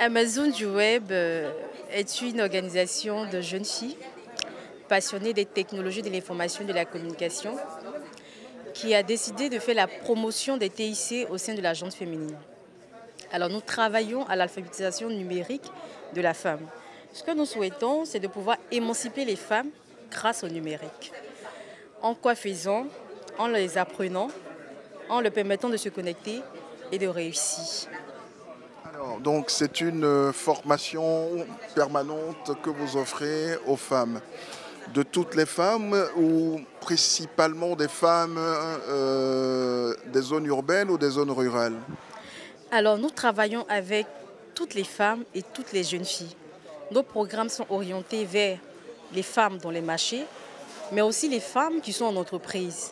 Amazon du Web est une organisation de jeunes filles passionnées des technologies de l'information et de la communication qui a décidé de faire la promotion des TIC au sein de la gente féminine. Alors nous travaillons à l'alphabétisation numérique de la femme. Ce que nous souhaitons, c'est de pouvoir émanciper les femmes grâce au numérique. En quoi faisant? En les apprenant, en leur permettant de se connecter et de réussir. Alors, donc c'est une formation permanente que vous offrez aux femmes. De toutes les femmes ou principalement des femmes des zones urbaines ou des zones rurales? Alors nous travaillons avec toutes les femmes et toutes les jeunes filles. Nos programmes sont orientés vers les femmes dans les marchés, mais aussi les femmes qui sont en entreprise,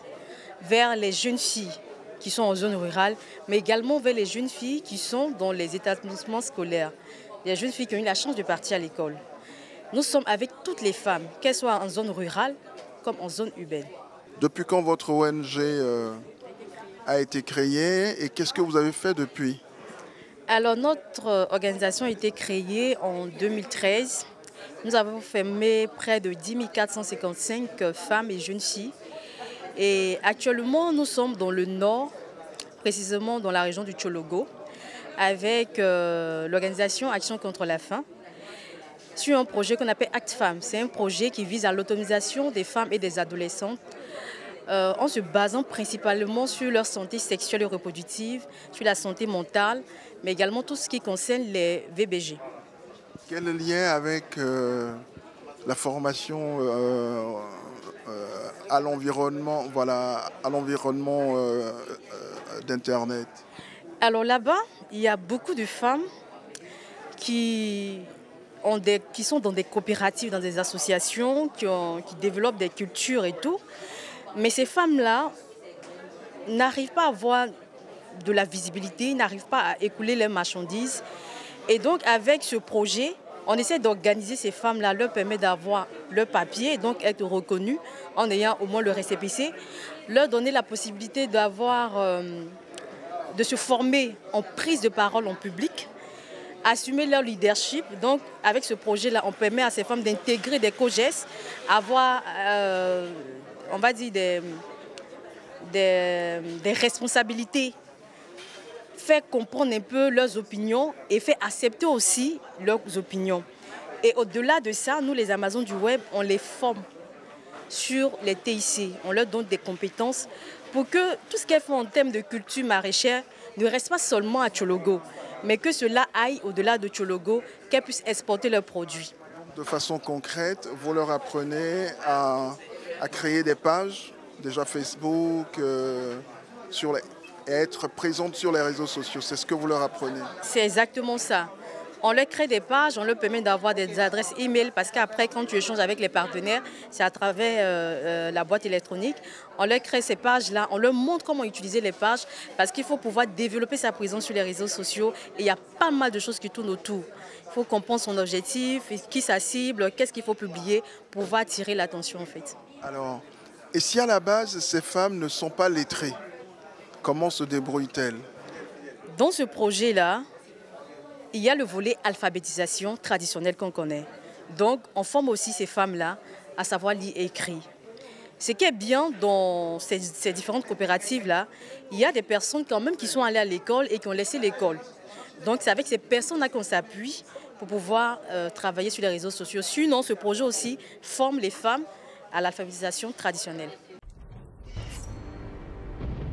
vers les jeunes filles qui sont en zone rurale, mais également vers les jeunes filles qui sont dans les établissements scolaires, les jeunes filles qui ont eu la chance de partir à l'école. Nous sommes avec toutes les femmes, qu'elles soient en zone rurale comme en zone urbaine. Depuis quand votre ONG a été créée et qu'est-ce que vous avez fait depuis? Alors notre organisation a été créée en 2013. Nous avons formé près de 10 455 femmes et jeunes filles. Et actuellement, nous sommes dans le nord, précisément dans la région du Tchologo, avec l'organisation Action contre la faim, sur un projet qu'on appelle Act Femmes. C'est un projet qui vise à l'autonomisation des femmes et des adolescentes en se basant principalement sur leur santé sexuelle et reproductive, sur la santé mentale, mais également tout ce qui concerne les VBG. Quel lien avec la formation à l'environnement, voilà, à l'environnement d'Internet? Alors là-bas, il y a beaucoup de femmes qui sont dans des coopératives, dans des associations, qui développent des cultures et tout. Mais ces femmes-là n'arrivent pas à avoir de la visibilité, n'arrivent pas à écouler leurs marchandises. Et donc avec ce projet, on essaie d'organiser ces femmes-là, leur permet d'avoir leur papier et donc être reconnues en ayant au moins le récépissé, leur donner la possibilité d'avoir, de se former en prise de parole en public, assumer leur leadership. Donc avec ce projet-là, on permet à ces femmes d'intégrer des COJES, avoir, on va dire, des responsabilités, faire comprendre un peu leurs opinions et faire accepter aussi leurs opinions. Et au-delà de ça, nous les Amazones du Web, on les forme sur les TIC. On leur donne des compétences pour que tout ce qu'elles font en termes de culture maraîchère ne reste pas seulement à Tchologo, mais que cela aille au-delà de Tchologo, qu'elles puissent exporter leurs produits. De façon concrète, vous leur apprenez à créer des pages, déjà Facebook, et être présente sur les réseaux sociaux. C'est ce que vous leur apprenez? C'est exactement ça. On leur crée des pages, on leur permet d'avoir des adresses e-mail parce qu'après, quand tu échanges avec les partenaires, c'est à travers la boîte électronique. On leur crée ces pages-là, on leur montre comment utiliser les pages parce qu'il faut pouvoir développer sa présence sur les réseaux sociaux. Et il y a pas mal de choses qui tournent autour. Il faut comprendre son objectif, qui sa cible, qu'est-ce qu'il faut publier pour pouvoir attirer l'attention en fait. Alors, et si à la base, ces femmes ne sont pas lettrées, comment se débrouillent-elles? Dans ce projet-là, il y a le volet alphabétisation traditionnelle qu'on connaît. Donc, on forme aussi ces femmes-là à savoir lire et écrire. Ce qui est bien dans ces différentes coopératives-là, il y a des personnes quand même qui sont allées à l'école et qui ont laissé l'école. Donc, c'est avec ces personnes-là qu'on s'appuie pour pouvoir travailler sur les réseaux sociaux. Sinon, ce projet aussi forme les femmes à l'alphabétisation traditionnelle.